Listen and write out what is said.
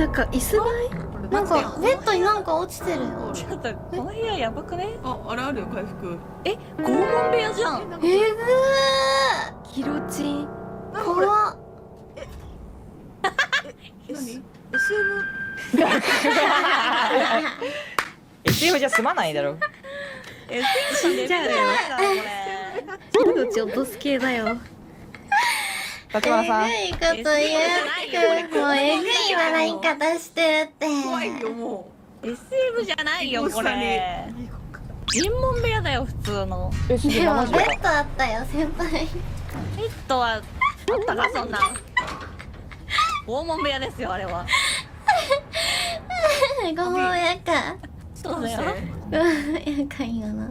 なんか椅子がなんかベッドになんか落ちてるよ。ちょっとこの部屋やばくね？あれあるよ回復。え、拷問部屋じゃん。えぐギロチン。ー怖っ。何 SM じゃ済まないだろ。死んじゃうよ。命落とす系だよ。立花さん。えぐいこと言う。もうえぐい笑い方してるって。怖いよも SM じゃないよこれ。尋問部屋だよ普通の。でもベッドあったよ先輩。ベッドはあったかそんな。拷問部屋ですよあれは。ごめんやか。そうだよ。やかいよな。